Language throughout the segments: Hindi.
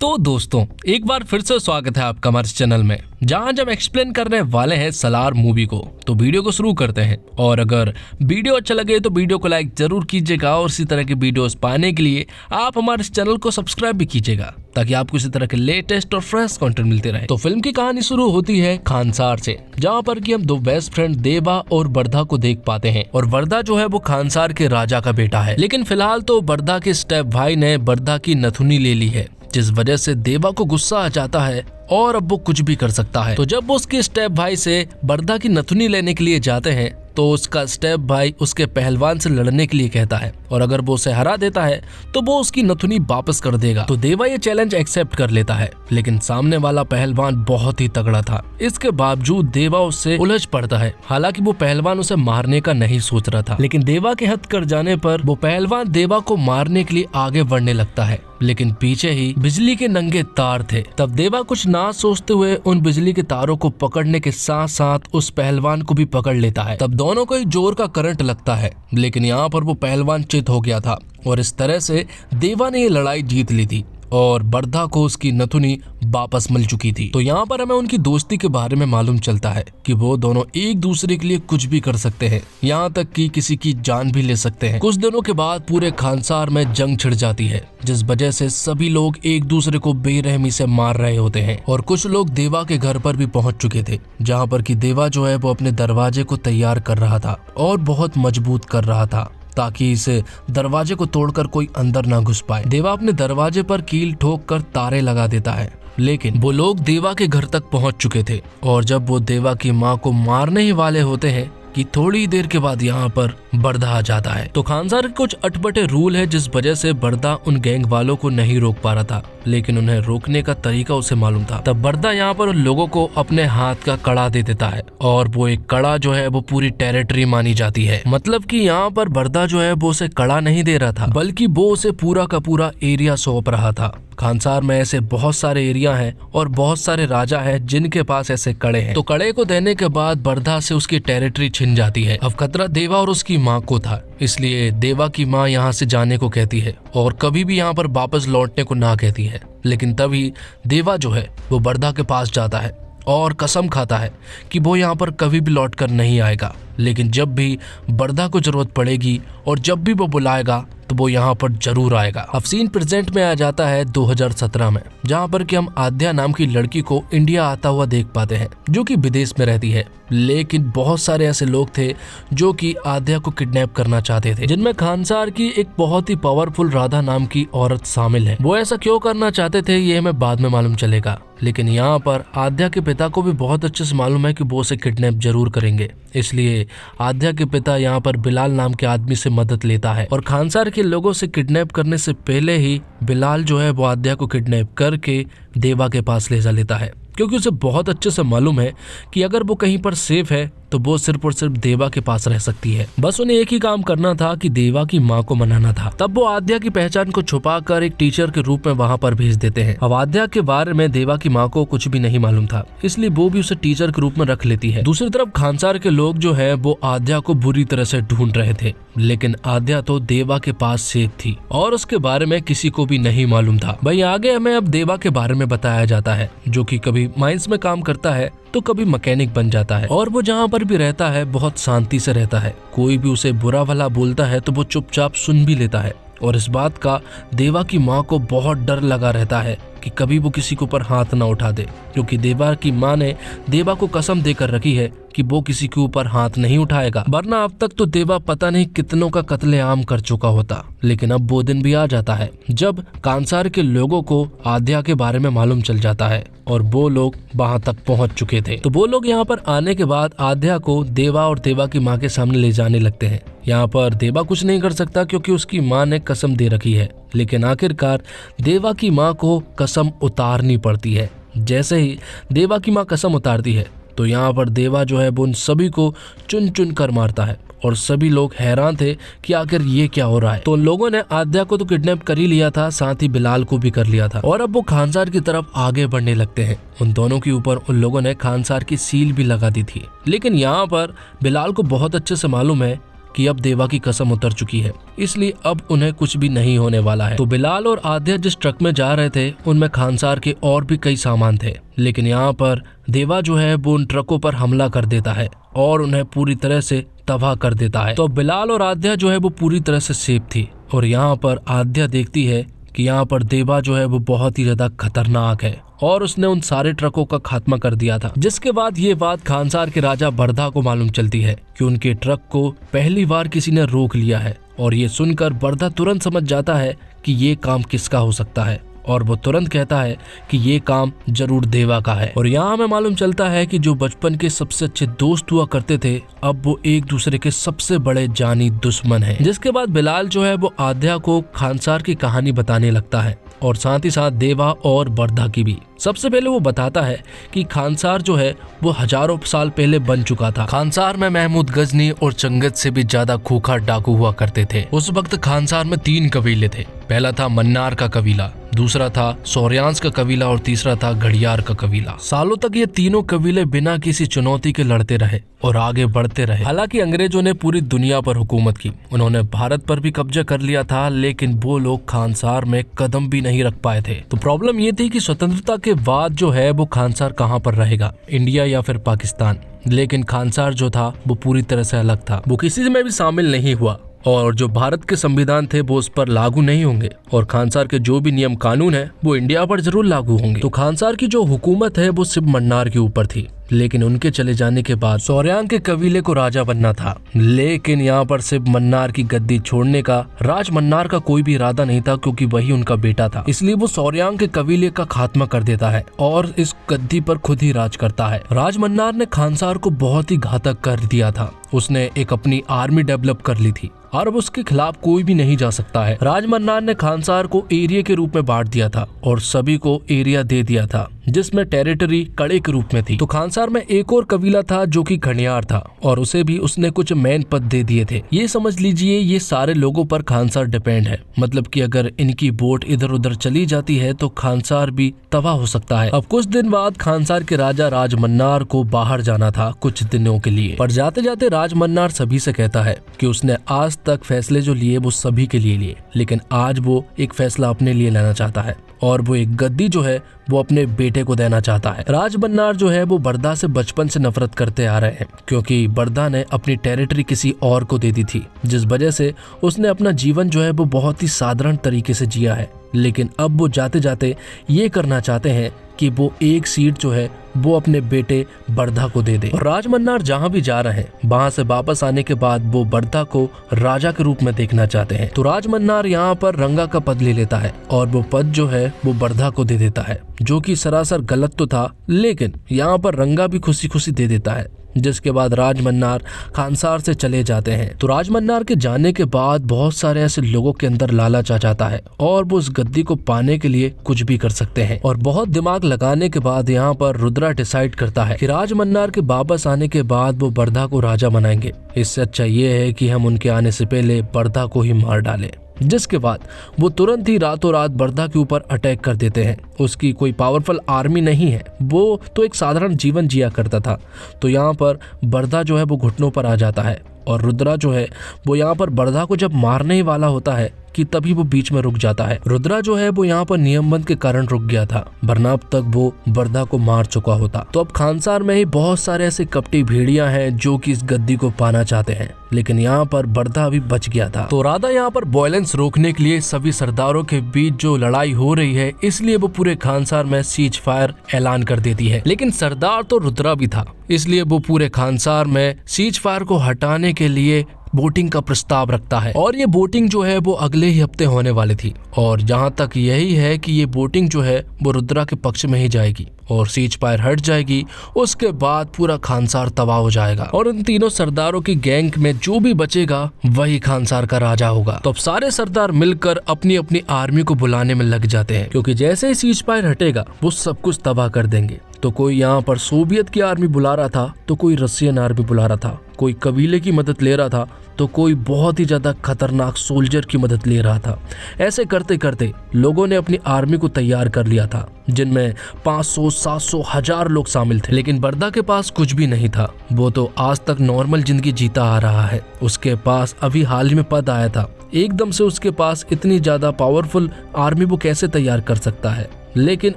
तो दोस्तों एक बार फिर से स्वागत है आपका हमारे चैनल में, जहां हम एक्सप्लेन करने वाले हैं सलार मूवी को। तो वीडियो को शुरू करते हैं, और अगर वीडियो अच्छा लगे तो वीडियो को लाइक जरूर कीजिएगा, और इसी तरह की वीडियोस पाने के लिए आप हमारे चैनल को सब्सक्राइब भी कीजिएगा, ताकि आपको इसी तरह के लेटेस्ट और फ्रेश कंटेंट मिलते रहे। तो फिल्म की कहानी शुरू होती है खानसार से, जहाँ पर कि हम दो बेस्ट फ्रेंड देवा और वर्धा को देख पाते हैं। और वर्धा जो है वो खानसार के राजा का बेटा है, लेकिन फिलहाल तो वर्धा के स्टेप भाई ने वर्धा की नथुनी ले ली है, जिस वजह से देवा को गुस्सा आ जाता है और अब वो कुछ भी कर सकता है। तो जब वो उसके स्टेप भाई से वर्धा की नथुनी लेने के लिए जाते हैं, तो उसका स्टेप भाई उसके पहलवान से लड़ने के लिए कहता है, और अगर वो उसे हरा देता है तो वो उसकी नथुनी वापस कर देगा। तो देवा ये चैलेंज एक्सेप्ट कर लेता है, लेकिन सामने वाला पहलवान बहुत ही तगड़ा था। इसके बावजूद देवा उससे उलझ पड़ता है। हालांकि वो पहलवान उसे मारने का नहीं सोच रहा था, लेकिन देवा के हद कर जाने पर वो पहलवान देवा को मारने के लिए आगे बढ़ने लगता है, लेकिन पीछे ही बिजली के नंगे तार थे। तब देवा कुछ ना सोचते हुए उन बिजली के तारों को पकड़ने के साथ साथ उस पहलवान को भी पकड़ लेता है। तब दोनों को ही जोर का करंट लगता है, लेकिन यहाँ पर वो पहलवान चित हो गया था, और इस तरह से देवा ने ये लड़ाई जीत ली थी, और वर्धा को उसकी नथुनी वापस मिल चुकी थी। तो यहाँ पर हमें उनकी दोस्ती के बारे में मालूम चलता है कि वो दोनों एक दूसरे के लिए कुछ भी कर सकते हैं, यहाँ तक कि किसी की जान भी ले सकते हैं। कुछ दिनों के बाद पूरे खानसार में जंग छिड़ जाती है, जिस वजह से सभी लोग एक दूसरे को बेरहमी से मार रहे होते हैं, और कुछ लोग देवा के घर पर भी पहुंच चुके थे, जहाँ पर कि देवा जो है वो अपने दरवाजे को तैयार कर रहा था और बहुत मजबूत कर रहा था, ताकि इस दरवाजे को तोड़कर कोई अंदर ना घुस पाए। देवा अपने दरवाजे पर कील ठोक कर तारे लगा देता है, लेकिन वो लोग देवा के घर तक पहुंच चुके थे, और जब वो देवा की माँ को मारने ही वाले होते हैं कि थोड़ी देर के बाद यहाँ पर वर्धा आ जाता है। तो खानसार के कुछ अटपटे रूल है, जिस वजह से वर्धा उन गैंग वालों को नहीं रोक पा रहा था, लेकिन उन्हें रोकने का तरीका उसे मालूम था। तब वर्धा यहाँ पर उन लोगों को अपने हाथ का कड़ा दे देता है, और वो एक कड़ा जो है वो पूरी टेरिटरी मानी जाती है। मतलब कि यहाँ पर वर्धा जो है वो उसे कड़ा नहीं दे रहा था, बल्कि वो उसे पूरा का पूरा एरिया सौंप रहा था। खानसार में ऐसे बहुत सारे एरिया हैं और बहुत सारे राजा हैं जिनके पास ऐसे कड़े हैं। तो कड़े को देने के बाद वर्धा से उसकी टेरिटरी छिन जाती है। अब खतरा देवा और उसकी माँ को था, इसलिए देवा की माँ यहाँ से जाने को कहती है, और कभी भी यहाँ पर वापस लौटने को ना कहती है। लेकिन तभी देवा जो है वो वर्धा के पास जाता है और कसम खाता है कि वो यहाँ पर कभी भी लौट कर नहीं आएगा, लेकिन जब भी वर्धा को जरूरत पड़ेगी और जब भी वो बुलाएगा तो वो यहाँ पर जरूर आएगा। अब सीन प्रेजेंट में आ जाता है 2017 में, जहाँ पर कि हम आद्या नाम की लड़की को इंडिया आता हुआ देख पाते हैं, जो कि विदेश में रहती है। लेकिन बहुत सारे ऐसे लोग थे जो कि आद्या को किडनैप करना चाहते थे, जिनमें खानसार की एक बहुत ही पावरफुल राधा नाम की औरत शामिल है। वो ऐसा क्यों करना चाहते थे ये हमें बाद में मालूम चलेगा, लेकिन यहाँ पर आद्या के पिता को भी बहुत अच्छे से मालूम है कि वो उसे किडनैप जरूर करेंगे। इसलिए आद्या के पिता यहाँ पर बिलाल नाम के आदमी से मदद लेता है, और खानसार के लोगों से किडनैप करने से पहले ही बिलाल जो है वो आद्या को किडनैप करके देवा के पास ले जा लेता है, क्योंकि उसे बहुत अच्छे से मालूम है कि अगर वो कहीं पर सेफ है तो वो सिर्फ और सिर्फ देवा के पास रह सकती है। बस उन्हें एक ही काम करना था कि देवा की माँ को मनाना था। तब वो आद्या की पहचान को छुपाकर एक टीचर के रूप में वहाँ पर भेज देते हैं। अब आद्या के बारे में देवा की माँ को कुछ भी नहीं मालूम था, इसलिए वो भी उसे टीचर के रूप में रख लेती है। दूसरी तरफ खानसार के लोग जो है वो आद्या को बुरी तरह से ढूंढ रहे थे, लेकिन आद्या तो देवा के पास सेफ थी और उसके बारे में किसी को भी नहीं मालूम था। भाई आगे हमें अब देवा के बारे में बताया जाता है, जो कि कभी माइंस में काम करता है तो कभी मैकेनिक बन जाता है, और वो जहाँ पर भी रहता है बहुत शांति से रहता है। कोई भी उसे बुरा भला बोलता है तो वो चुपचाप सुन भी लेता है, और इस बात का देवा की माँ को बहुत डर लगा रहता है कि कभी वो किसी के ऊपर हाथ ना उठा दे, क्योंकि देवा की माँ ने देवा को कसम देकर रखी है कि वो किसी के ऊपर हाथ नहीं उठाएगा, वरना अब तक तो देवा पता नहीं कितनों का कत्लेआम कर चुका होता। लेकिन अब वो दिन भी आ जाता है जब खानसार के लोगों को आद्या के बारे में मालूम चल जाता है, और वो लोग वहां तक पहुंच चुके थे। तो वो लोग यहाँ पर आने के बाद आद्या को देवा और देवा की माँ के सामने ले जाने लगते हैं। यहाँ पर देवा कुछ नहीं कर सकता क्योंकि उसकी माँ ने कसम दे रखी है, लेकिन आखिरकार देवा की माँ को कसम उतारनी पड़ती है। जैसे ही देवा की माँ कसम उतारती है तो यहाँ पर देवा जो है वो उन सभी को चुन चुन कर मारता है, और सभी लोग हैरान थे कि आखिर ये क्या हो रहा है। तो उन लोगों ने आद्या को तो किडनैप कर ही लिया था, साथ ही बिलाल को भी कर लिया था, और अब वो खानसार की तरफ आगे बढ़ने लगते हैं। उन दोनों के ऊपर उन लोगों ने खानसार की सील भी लगा दी थी, लेकिन यहाँ पर बिलाल को बहुत अच्छे से मालूम है कि अब देवा की कसम उतर चुकी है, इसलिए अब उन्हें कुछ भी नहीं होने वाला है। तो बिलाल और आद्या जिस ट्रक में जा रहे थे उनमें खानसार के और भी कई सामान थे, लेकिन यहाँ पर देवा जो है वो उन ट्रकों पर हमला कर देता है और उन्हें पूरी तरह से तबाह कर देता है। तो बिलाल और आद्या जो है वो पूरी तरह से सेफ थी और यहाँ पर आद्या देखती है कि यहाँ पर देवा जो है वो बहुत ही ज्यादा खतरनाक है और उसने उन सारे ट्रकों का खात्मा कर दिया था। जिसके बाद ये बात खानसार के राजा बरधा को मालूम चलती है कि उनके ट्रक को पहली बार किसी ने रोक लिया है और ये सुनकर बरधा तुरंत समझ जाता है कि ये काम किसका हो सकता है और वो तुरंत कहता है कि ये काम जरूर देवा का है। और यहाँ हमें मालूम चलता है कि जो बचपन के सबसे अच्छे दोस्त हुआ करते थे अब वो एक दूसरे के सबसे बड़े जानी दुश्मन हैं। जिसके बाद बिलाल जो है वो आद्या को खानसार की कहानी बताने लगता है और साथ ही साथ देवा और बरधा की भी। सबसे पहले वो बताता है कि खानसार जो है वो हजारों साल पहले बन चुका था। खानसार में महमूद गजनी और चंगेज से भी ज्यादा खूंखार डाकू हुआ करते थे। उस वक्त खानसार में 3 कबीले थे। पहला था मन्नार का कबीला, दूसरा था सौर्यांश का कबीला और तीसरा था घड़ियार का कबीला। सालों तक ये तीनों कबीले बिना किसी चुनौती के लड़ते रहे और आगे बढ़ते रहे। हालांकि अंग्रेजों ने पूरी दुनिया पर हुकूमत की, उन्होंने भारत पर भी कब्जा कर लिया था, लेकिन वो लोग खानसार में कदम भी नहीं रख पाए थे। तो प्रॉब्लम ये थी कि स्वतंत्रता के बाद जो है वो खानसार कहाँ पर रहेगा, इंडिया या फिर पाकिस्तान। लेकिन खानसार जो था वो पूरी तरह से अलग था, वो किसी में भी शामिल नहीं हुआ और जो भारत के संविधान थे वो उस पर लागू नहीं होंगे और खानसार के जो भी नियम कानून है वो इंडिया पर जरूर लागू होंगे। तो खानसार की जो हुकूमत है वो सिर्फ मन्नार के ऊपर थी, लेकिन उनके चले जाने के बाद सौर्यांग के कबीले को राजा बनना था। लेकिन यहाँ पर सिर्फ मन्नार की गद्दी छोड़ने का राज मन्नार का कोई भी इरादा नहीं था, क्योंकि वही उनका बेटा था। इसलिए वो सौर्यांग के कबीले का खात्मा कर देता है और इस गद्दी पर खुद ही राज करता है। राज मन्नार ने खानसार को बहुत ही घातक कर दिया था। उसने एक अपनी आर्मी डेवलप कर ली थी और अब उसके खिलाफ कोई भी नहीं जा सकता है। राज मन्नार ने खानसार को एरिया के रूप में बांट दिया था और सभी को एरिया दे दिया था, जिसमें टेरिटरी कड़े के रूप में थी। तो खानसार में एक और कबीला था जो कि घड़ियार था और उसे भी उसने कुछ मेन पद दे दिए थे। ये समझ लीजिए ये सारे लोगों पर खानसार डिपेंड है, मतलब कि अगर इनकी बोट इधर उधर चली जाती है तो खानसार भी तबाह हो सकता है। अब कुछ दिन बाद खानसार के राजा राज मन्नार को बाहर जाना था कुछ दिनों के लिए, पर जाते जाते राज मन्नार सभी से कहता है कि उसने आज तक फैसले जो लिए वो सभी के लिए लिए, लेकिन आज वो एक फैसला अपने लिए लेना चाहता है और वो एक गद्दी जो है वो अपने बेटे को देना चाहता है। राज मन्नार जो है वो बरधा से बचपन से नफरत करते आ रहे हैं, क्योंकि बरधा ने अपनी टेरिटरी किसी और को दे दी थी, जिस वजह से उसने अपना जीवन जो है वो बहुत ही साधारण तरीके से जिया है। लेकिन अब वो जाते जाते ये करना चाहते हैं कि वो एक सीट जो है वो अपने बेटे बरधा को दे दे। और राज मन्नार जहाँ भी जा रहे हैं वहाँ से वापस आने के बाद वो बरधा को राजा के रूप में देखना चाहते हैं। तो राज मन्नार यहाँ पर रंगा का पद ले लेता है और वो पद जो है वो बरधा को दे देता है, जो कि सरासर गलत तो था, लेकिन यहाँ पर रंगा भी खुशी खुशी दे देता है। जिसके बाद राज मन्नार खानसार से चले जाते हैं। तो राज मन्नार के जाने के बाद बहुत सारे ऐसे लोगों के अंदर लालच आ जाता है और वो उस गद्दी को पाने के लिए कुछ भी कर सकते हैं। और बहुत दिमाग लगाने के बाद यहाँ पर रुद्रा डिसाइड करता है कि राज मन्नार के वापस आने के बाद वो बरधा को राजा बनाएंगे। इससे अच्छा ये है कि हम उनके आने से पहले बरधा को ही मार डालें। जिसके बाद वो तुरंत ही रातों रात बरधा के ऊपर अटैक कर देते हैं। उसकी कोई पावरफुल आर्मी नहीं है, वो तो एक साधारण जीवन जिया करता था। तो यहाँ पर बरधा जो है वो घुटनों पर आ जाता है और रुद्रा जो है वो यहाँ पर बरधा को जब मारने ही वाला होता है कि तभी वो बीच में रुक जाता है। रुद्रा जो है वो यहाँ पर नियमबंद के कारण रुक गया था, वरना अब तक वो बरधा को मार चुका होता। तो अब खानसार में ही बहुत सारे ऐसे कपटी भेड़िया हैं जो कि इस गद्दी को पाना चाहते हैं, लेकिन यहाँ पर बरधा भी बच गया था। तो राधा यहाँ पर वायलेंस रोकने के लिए सभी सरदारों के बीच जो लड़ाई हो रही है, इसलिए वो पूरे खानसार में सीज फायर ऐलान कर देती है। लेकिन सरदार तो रुद्रा भी था, इसलिए वो पूरे खानसार में सीज फायर को हटाने के लिए वोटिंग का प्रस्ताव रखता है। और ये वोटिंग जो है वो अगले ही हफ्ते होने वाली थी और जहाँ तक यही है कि ये वोटिंग जो है वो रुद्रा के पक्ष में ही जाएगी और सीज फायर हट जाएगी। उसके बाद पूरा खानसार तबाह हो जाएगा और उन तीनों सरदारों की गैंग में जो भी बचेगा वही खानसार का राजा होगा। तो अब सारे सरदार मिलकर अपनी अपनी आर्मी को बुलाने में लग जाते हैं, क्योंकि जैसे ही सीज फायर हटेगा वो सब कुछ तबाह कर देंगे। तो कोई यहाँ पर सोवियत की आर्मी बुला रहा था, तो कोई रशियन आर्मी बुला रहा था, कोई कबीले की मदद ले रहा था, तो कोई बहुत ही ज्यादा खतरनाक सोल्जर की मदद ले रहा था। ऐसे करते करते लोगों ने अपनी आर्मी को तैयार कर लिया था, जिनमें 500, 700, 1000 लोग शामिल थे। लेकिन बर्दा के पास कुछ भी नहीं था। वो तो आज तक नॉर्मल जिंदगी जीता आ रहा है। उसके पास अभी हाल ही में पद आया था, एकदम से उसके पास इतनी ज्यादा पावरफुल आर्मी वो कैसे तैयार कर सकता है। लेकिन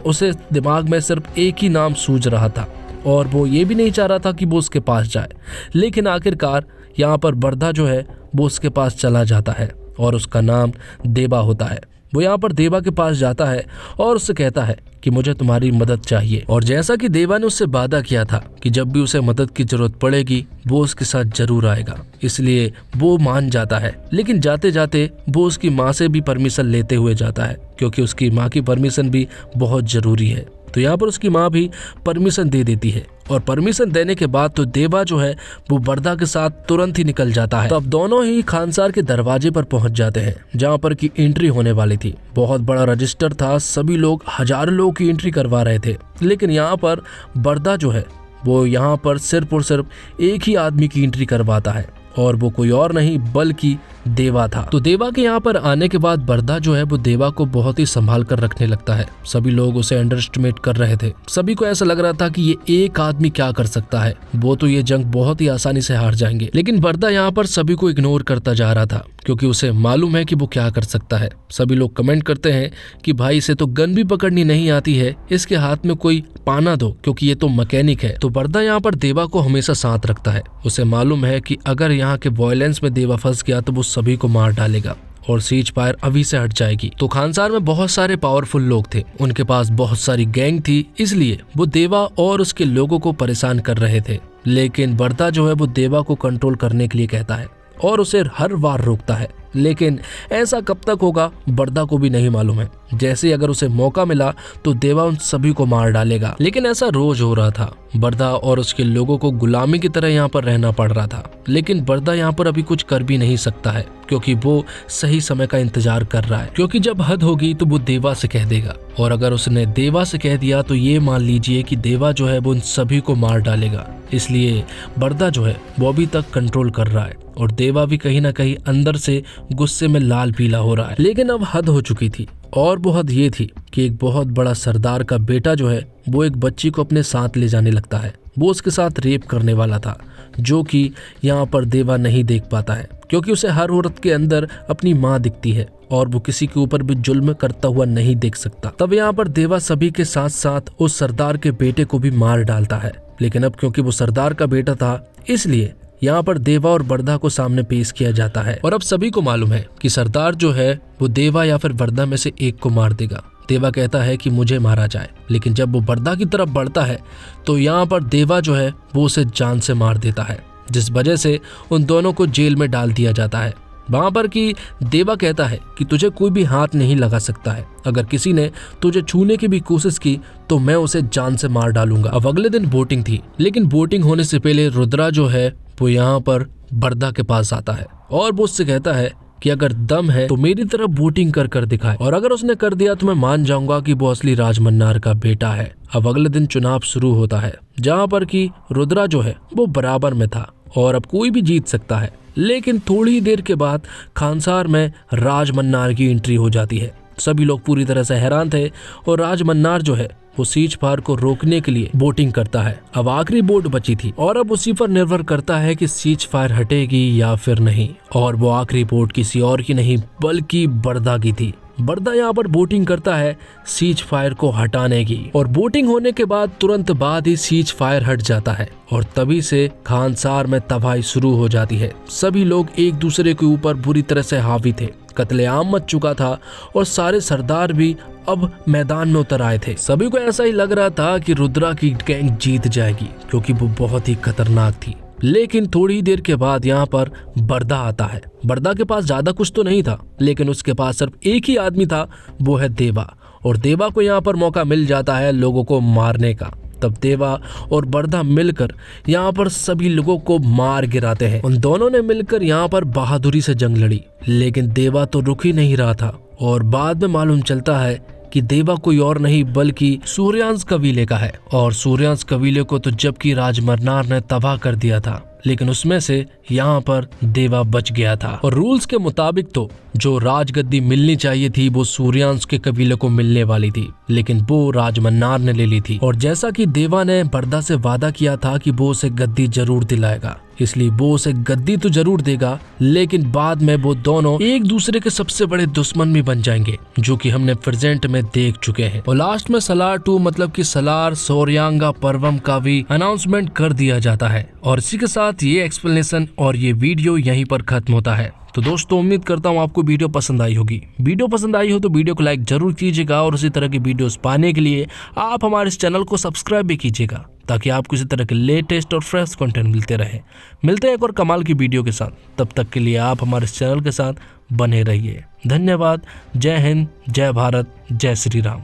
उसे दिमाग में सिर्फ एक ही नाम सूझ रहा था और वो ये भी नहीं चाह रहा था कि वो उसके पास जाए। लेकिन आखिरकार यहाँ पर बर्दा जो है वो उसके पास चला जाता है और उसका नाम देवा होता है। वो यहाँ पर देवा के पास जाता है और उससे कहता है कि मुझे तुम्हारी मदद चाहिए। और जैसा कि देवा ने उससे वादा किया था कि जब भी उसे मदद की जरूरत पड़ेगी वो उसके साथ जरूर आएगा, इसलिए वो मान जाता है। लेकिन जाते जाते वो उसकी माँ से भी परमिशन लेते हुए जाता है, क्योंकि उसकी माँ की परमिशन भी बहुत जरूरी है। तो यहाँ पर उसकी माँ भी परमिशन दे देती है और परमिशन देने के बाद तो देवा जो है वो बर्दा के साथ तुरंत ही निकल जाता है। तो अब दोनों ही खानसार के दरवाजे पर पहुंच जाते हैं, जहाँ पर की एंट्री होने वाली थी। बहुत बड़ा रजिस्टर था, सभी लोग हजारों लोग की एंट्री करवा रहे थे। लेकिन यहाँ पर बर्दा जो है वो यहाँ पर सिर्फ और सिर्फ एक ही आदमी की एंट्री करवाता है और वो कोई और नहीं बल्कि देवा था। तो देवा के यहाँ पर आने के बाद बर्दा जो है वो देवा को बहुत ही संभाल कर रखने लगता है। सभी लोग उसे अंडर एस्टिमेट कर रहे थे। सभी को ऐसा लग रहा था कि ये एक आदमी क्या कर सकता है, वो तो ये जंग बहुत ही आसानी से हार जाएंगे। लेकिन बर्दा यहाँ पर सभी को इग्नोर करता जा रहा था, क्योंकि उसे मालूम है कि वो क्या कर सकता है। सभी लोग कमेंट करते हैं कि भाई इसे तो गन भी पकड़नी नहीं आती है, इसके हाथ में कोई पाना दो, क्योंकि ये तो मैकेनिक है। तो बर्दा यहाँ पर देवा को हमेशा साथ रखता है। उसे मालूम है कि अगर यहाँ के वायलेंस में देवा फंस गया तो वो सभी को मार डालेगा और सीज फायर अभी से हट जाएगी। तो खानसार में बहुत सारे पावरफुल लोग थे, उनके पास बहुत सारी गैंग थी, इसलिए वो देवा और उसके लोगों को परेशान कर रहे थे। लेकिन बर्दा जो है वो देवा को कंट्रोल करने के लिए कहता है और उसे हर बार रोकता है। लेकिन ऐसा कब तक होगा बर्दा को भी नहीं मालूम है। जैसे ही अगर उसे मौका मिला तो देवा उन सभी को मार डालेगा। लेकिन ऐसा रोज हो रहा था। बर्दा और उसके लोगों को गुलामी की तरह यहाँ पर रहना पड़ रहा था। लेकिन बर्दा यहाँ पर अभी कुछ कर भी नहीं सकता है, क्योंकि वो सही समय का इंतजार कर रहा है। क्योंकि जब हद होगी तो वो देवा से कह देगा, और अगर उसने देवा से कह दिया तो ये मान लीजिए कि देवा जो है वो उन सभी को मार डालेगा। इसलिए बर्दा जो है वो अभी तक कंट्रोल कर रहा है और देवा भी कहीं ना कहीं अंदर से गुस्से में लाल पीला हो रहा है। लेकिन अब हद हो चुकी थी, और वो हद ये थी कि एक बहुत बड़ा सरदार का बेटा जो है वो एक बच्ची को अपने साथ ले जाने लगता है। वो उसके साथ रेप करने वाला था, जो कि यहाँ पर देवा नहीं देख पाता है, क्योंकि उसे हर औरत के अंदर अपनी माँ दिखती है और वो किसी के ऊपर भी जुल्म करता हुआ नहीं देख सकता। तब यहाँ पर देवा सभी के साथ साथ उस सरदार के बेटे को भी मार डालता है। लेकिन अब क्योंकि वो सरदार का बेटा था, इसलिए यहाँ पर देवा और बर्दा को सामने पेश किया जाता है। और अब सभी को मालूम है कि सरदार जो है वो देवा या फिर बर्दा में से एक को मार देगा। देवा कहता है कि मुझे मारा जाए, लेकिन जब वो बर्दा की तरफ बढ़ता है तो यहाँ पर देवा जो है वो उसे जान से मार देता है, जिस वजह से उन दोनों को जेल में डाल दिया जाता है। वहां पर कि देवा कहता है कि तुझे कोई भी हाथ नहीं लगा सकता है, अगर किसी ने तुझे छूने की भी कोशिश की तो मैं उसे जान से मार डालूंगा। अब अगले दिन वोटिंग थी, लेकिन वोटिंग होने से पहले रुद्रा जो है वो यहाँ पर बर्दा के पास आता है और वो उससे कहता है कि अगर दम है तो मेरी तरफ वोटिंग कर दिखाए, और अगर उसने कर दिया तो मैं मान जाऊंगा कि वो असली राजमन्नार का बेटा है। अब अगले दिन चुनाव शुरू होता है, जहाँ पर कि रुद्रा जो है वो बराबर में था और अब कोई भी जीत सकता है। लेकिन थोड़ी देर के बाद खानसार में राजमन्नार की एंट्री हो जाती है। सभी लोग पूरी तरह से हैरान थे और राजमन्नार जो है वो सीज फायर को रोकने के लिए वोटिंग करता है। अब आखिरी वोट बची थी और अब उसी पर निर्भर करता है कि सीज फायर हटेगी या फिर नहीं। और वो आखिरी वोट किसी और की नहीं बल्कि बर्दा की थी। बर्दा यहाँ पर वोटिंग करता है सीज फायर को हटाने की, और वोटिंग होने के बाद तुरंत बाद ही सीज फायर हट जाता है और तभी से खानसार में तबाही शुरू हो जाती है। सभी लोग एक दूसरे के ऊपर बुरी तरह से हावी थे, कत्लेआम मच चुका था और सारे सरदार भी अब मैदान में उतर आए थे। सभी को ऐसा ही लग रहा था कि रुद्रा की गैंग जीत जाएगी, क्योंकि वो बहुत ही खतरनाक थी। लेकिन थोड़ी देर के बाद यहाँ पर बर्दा आता है। बर्दा के पास ज्यादा कुछ तो नहीं था, लेकिन उसके पास सिर्फ एक ही आदमी था, वो है देवा। और देवा को यहाँ पर मौका मिल जाता है लोगों को मारने का। तब देवा और बर्दा मिलकर यहाँ पर सभी लोगों को मार गिराते हैं। उन दोनों ने मिलकर यहाँ पर बहादुरी से जंग लड़ी, लेकिन देवा तो रुक ही नहीं रहा था और बाद में मालूम चलता है कि देवा कोई और नहीं बल्कि सूर्यांश कबीले का है, और सूर्यांश कबीले को तो जबकि राजमन्नार ने तबाह कर दिया था, लेकिन उसमें से यहाँ पर देवा बच गया था। और रूल्स के मुताबिक तो जो राजगद्दी मिलनी चाहिए थी वो सूर्यांश के कबीले को मिलने वाली थी, लेकिन वो राजमन्नार ने ले ली थी। और जैसा कि देवा ने बरदा से वादा किया था कि वो उसे गद्दी जरूर दिलाएगा, इसलिए वो उसे गद्दी तो जरूर देगा, लेकिन बाद में वो दोनों एक दूसरे के सबसे बड़े दुश्मन भी बन जाएंगे, जो कि हमने प्रेजेंट में देख चुके हैं। और लास्ट में सलार 2 मतलब कि सलार सोर्यांगा पर्वम का भी अनाउंसमेंट कर दिया जाता है। और इसी के साथ ये एक्सप्लेनेशन और ये वीडियो यहीं पर खत्म होता है। तो दोस्तों उम्मीद करता हूँ आपको वीडियो पसंद आई होगी। वीडियो पसंद आई हो तो वीडियो को लाइक जरूर कीजिएगा, और इसी तरह की वीडियोस पाने के लिए आप हमारे इस चैनल को सब्सक्राइब भी कीजिएगा, ताकि आपको इसी तरह के लेटेस्ट और फ्रेश कंटेंट मिलते रहे। मिलते हैं एक और कमाल की वीडियो के साथ, तब तक के लिए आप हमारे इस चैनल के साथ बने रहिए। धन्यवाद। जय हिंद, जय भारत, जय श्री राम।